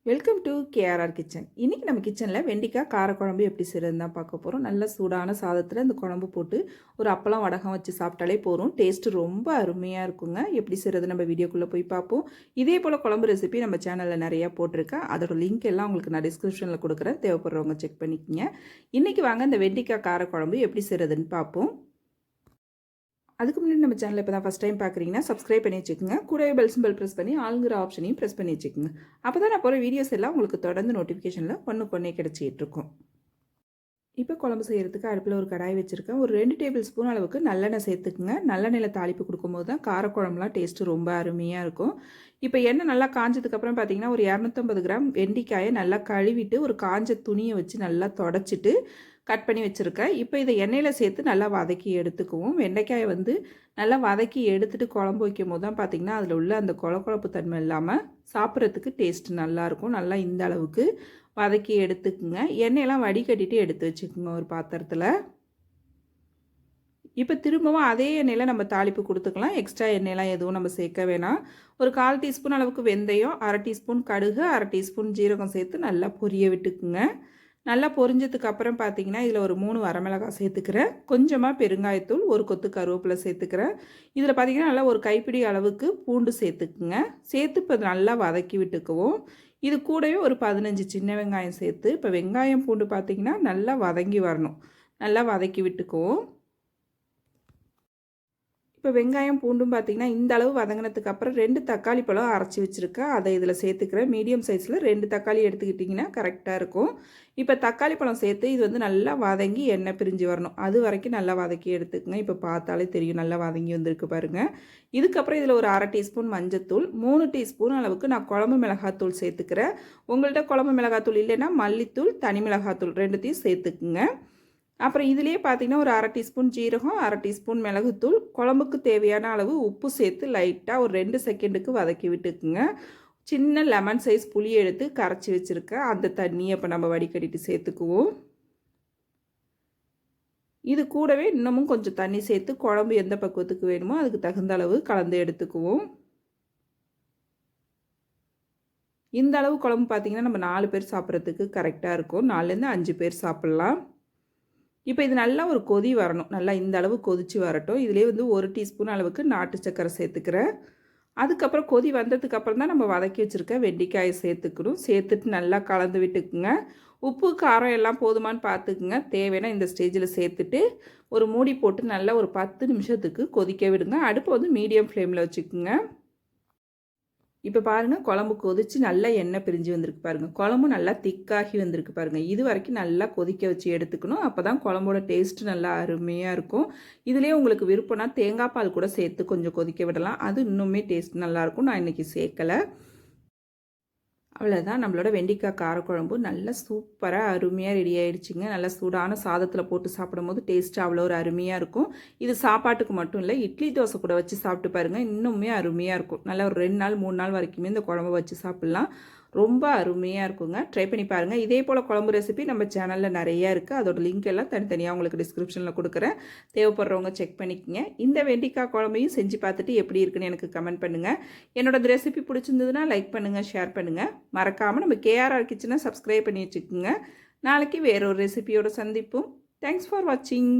Welcome to KRR kitchen. இன்றைக்கி நம்ம கிச்சனில் வெண்டைக்காய் காரக்குழம்பு எப்படி செய்கிறதுன்னு தான் பார்க்க போகிறோம். நல்ல சூடான சாதத்தில் இந்த குழம்பு போட்டு ஒரு அப்பளம் வடகம் வச்சு சாப்பிட்டாலே போதும். டேஸ்ட்டு ரொம்ப அருமையாக இருக்குங்க. எப்படி செய்கிறது நம்ம வீடியோக்குள்ளே போய் பார்ப்போம். இதே போல் குழம்பு ரெசிபி நம்ம சேனலில் நிறையா போட்டிருக்கேன். அதோட லிங்க் எல்லாம் உங்களுக்கு நான் டிஸ்கிரிப்ஷனில் கொடுக்குறேன். தேவைப்படுறவங்க செக் பண்ணிக்கோங்க. இன்றைக்கி வாங்க இந்த வெண்டைக்காய் காரக்குழம்பு எப்படி செய்கிறதுன்னு பார்ப்போம். அதுக்கு முன்னாடி நம்ம சேனல் இப்போ தான் ஃபஸ்ட் டைம் பார்க்குறீங்கன்னா சப்ஸ்கிரைப் பண்ணி வச்சுக்கோங்க. கூடவே பெல் சிம்பல் ப்ரெஸ் பண்ணி ஆளுங்கிற ஆப்ஷனையும் ப்ரெஸ் பண்ணி வச்சுக்கோங்க. அப்போ தான் நான் போகிற வீடியோஸ் எல்லாம் உங்களுக்கு தொடர்ந்து நோட்டிஃபிகேஷனில் ஒன்றுக்கொன்னே கிடச்சிட்டு இருக்கும். இப்போ குழம்பு செய்கிறதுக்கு அடுப்பில் ஒரு கடாய் வச்சுருக்கேன். ஒரு 2 டேபிள் ஸ்பூன் அளவுக்கு நல்லெண்ணெய் சேர்த்துக்குங்க. நல்லெண்ணெயில் தாளிப்பு கொடுக்கும்போது தான் காரக்குழம்புலாம் டேஸ்ட்டு ரொம்ப அருமையாக இருக்கும். இப்போ எண்ணெய் நல்லா காஞ்சதுக்கப்புறம் பார்த்தீங்கன்னா ஒரு 250 கிராம் வெண்டைக்காயை நல்லா கழுவிட்டு ஒரு காஞ்ச துணியை வச்சு நல்லா தொடச்சிட்டு கட் பண்ணி வச்சுருக்கேன். இப்போ இதை எண்ணெயில் சேர்த்து நல்லா வதக்கி எடுத்துக்குவோம். வெண்டைக்காயை நல்லா வதக்கி எடுத்துகிட்டு குழம்பு வைக்கும் போது தான் பார்த்திங்கன்னா அதில் உள்ள அந்த கொழப்பு தன்மை இல்லாமல் சாப்பிட்றதுக்கு டேஸ்ட்டு நல்லாயிருக்கும். நல்லா இந்த அளவுக்கு வதக்கி எடுத்துக்குங்க. எண்ணெயெல்லாம் வடிகட்டிட்டு எடுத்து வச்சுக்கோங்க ஒரு பாத்திரத்தில். இப்போ திரும்பவும் அதே எண்ணெயில் நம்ம தாளிப்பு கொடுத்துக்கலாம். எக்ஸ்ட்ரா எண்ணெயெல்லாம் எதுவும் நம்ம சேர்க்க வேணாம். ஒரு 1/4 டீஸ்பூன் அளவுக்கு வெந்தயம், 1/2 டீஸ்பூன் கடுகு, 1/2 டீஸ்பூன் ஜீரகம் சேர்த்து நல்லா பொரிய விட்டுக்குங்க. நல்லா பொரிஞ்சதுக்கு அப்புறம் பார்த்தீங்கன்னா இதில் ஒரு 3 வரமிளகாய் சேர்த்துக்கிறேன். கொஞ்சமாக பெருங்காயத்தூள், ஒரு கொத்து கருவேப்பிலை சேர்த்துக்கிறேன். இதில் பார்த்தீங்கன்னா நல்லா ஒரு கைப்பிடி அளவுக்கு பூண்டு சேர்த்துக்குங்க. சேர்த்து இப்போ நல்லா வதக்கி விட்டுக்குவோம். இது கூடவே ஒரு 15 சின்ன வெங்காயம் சேர்த்து இப்போ வெங்காயம் பூண்டு பார்த்திங்கன்னா நல்லா வதங்கி வரணும். நல்லா வதக்கி விட்டுக்குவோம். இப்போ வெங்காயம் பூண்டும் பார்த்திங்கன்னா இந்த அளவு வதங்கினதுக்கு அப்புறம் 2 தக்காளி பழம் அரைச்சி வச்சுருக்கேன். அதை இதில் சேர்த்துக்கிறேன். மீடியம் சைஸில் 2 தக்காளி எடுத்துக்கிட்டிங்கன்னா கரெக்டாக இருக்கும். இப்போ தக்காளி பழம் சேர்த்து இது நல்லா வதங்கி எண்ணெய் பிரிஞ்சு வரணும். அது வரைக்கும் நல்லா வதக்கி எடுத்துக்கங்க. இப்போ பார்த்தாலே தெரியும் நல்லா வதங்கி வந்திருக்கு பாருங்கள். இதுக்கப்புறம் இதில் ஒரு 1/2 டீஸ்பூன் மஞ்சத்தூள், 3 டீஸ்பூன் அளவுக்கு நான் குழம்பு மிளகாத்தூள் சேர்த்துக்கிறேன். உங்கள்கிட்ட குழம்பு மிளகாத்தூள் இல்லைன்னா மல்லித்தூள், தனி மிளகாத்தூள் 2த்தையும் சேர்த்துக்குங்க. அப்புறம் இதிலே பார்த்திங்கன்னா ஒரு 1/2 டீஸ்பூன் ஜீரகம், 1/2 டீஸ்பூன் மிளகுத்தூள், குழம்புக்கு தேவையான அளவு உப்பு சேர்த்து லைட்டாக ஒரு 2 செகண்டுக்கு வதக்கி விட்டுக்குங்க. சின்ன லெமன் சைஸ் புளி எடுத்து கரைச்சி வச்சுருக்கேன். அந்த தண்ணியை இப்போ நம்ம வடிகட்டிட்டு சேர்த்துக்குவோம். இது கூடவே இன்னமும் கொஞ்சம் தண்ணி சேர்த்து குழம்பு எந்த பக்குவத்துக்கு வேணுமோ அதுக்கு தகுந்த அளவு கலந்து எடுத்துக்குவோம். இந்த அளவு குழம்பு பார்த்திங்கன்னா நம்ம 4 பேர் சாப்பிட்றதுக்கு கரெக்டாக இருக்கும். 4லேருந்து 5 பேர் சாப்பிட்லாம். இப்போ இது நல்லா ஒரு கொதி வரணும். நல்லா இந்த அளவு கொதித்து வரட்டும். இதிலே 1 டீஸ்பூன் அளவுக்கு நாட்டு சர்க்கரை சேர்த்துக்கிறேன். அதுக்கப்புறம் கொதி வந்ததுக்கப்புறம் தான் நம்ம வதக்கி வச்சுருக்க வெண்டைக்காயை சேர்த்துக்கணும். சேர்த்துட்டு நல்லா கலந்து விட்டுக்குங்க. உப்பு காரம் எல்லாம் போதுமானு பார்த்துக்குங்க. தேவைன்னா இந்த ஸ்டேஜில் சேர்த்துட்டு ஒரு மூடி போட்டு நல்லா ஒரு 10 நிமிஷத்துக்கு கொதிக்க விடுங்க. அடுப்பு மீடியம் ஃப்ளேமில் வச்சுக்குங்க. இப்போ பாருங்கள் குழம்பு கொதித்து நல்லா எண்ணெய் பிரிஞ்சு வந்திருக்கு பாருங்கள். குழம்பு நல்லா திக்காகி வந்திருக்கு பாருங்கள். இது வரைக்கும் நல்லா கொதிக்க வச்சு எடுத்துக்கணும். அப்போ தான் குழம்போட டேஸ்ட்டு நல்லா அருமையாக இருக்கும். இதுலேயே உங்களுக்கு விருப்பம்னா தேங்காய் பால் கூட சேர்த்து கொஞ்சம் கொதிக்க விடலாம். அது இன்னுமே டேஸ்ட் நல்லாயிருக்கும். நான் இன்றைக்கி சேர்க்கலை. அவ்வளோதான், நம்மளோட வெண்டைக்காய் காரக்குழம்பு நல்லா சூப்பராக அருமையாக ரெடி ஆகிடுச்சிங்க. நல்லா சூடான சாதத்தில் போட்டு சாப்பிடும்போது டேஸ்ட்டு அவ்வளோ ஒரு அருமையாக இருக்கும். இது சாப்பாட்டுக்கு மட்டும் இல்லை, இட்லி தோசை கூட வச்சு சாப்பிட்டு பாருங்கள், இன்னுமே அருமையாக இருக்கும். நல்லா ஒரு 2 நாள் 3 நாள் வரைக்குமே இந்த குழம்பு வச்சு சாப்பிட்லாம். ரொம்ப அருமையாக இருக்குங்க. ட்ரை பண்ணி பாருங்கள். இதே போல் குழம்பு ரெசிபி நம்ம சேனலில் நிறையா இருக்குது. அதோட லிங்க் எல்லாம் தனித்தனியாக உங்களுக்கு டிஸ்கிரிப்ஷனில் கொடுக்குறேன். தேவைப்படுறவங்க செக் பண்ணிக்கோங்க. இந்த வெண்டைக்காய் குழம்பையும் செஞ்சு பார்த்துட்டு எப்படி இருக்குன்னு எனக்கு கமெண்ட் பண்ணுங்கள். என்னோட ரெசிபி பிடிச்சிருந்ததுன்னா லைக் பண்ணுங்கள், ஷேர் பண்ணுங்கள். மறக்காமல் நம்ம கேஆர்ஆர் கிச்சனை சப்ஸ்கிரைப் பண்ணி வச்சுக்கோங்க. நாளைக்கு வேறொரு ரெசிபியோட சந்திப்போம். தேங்க்ஸ் ஃபார் வாட்சிங்.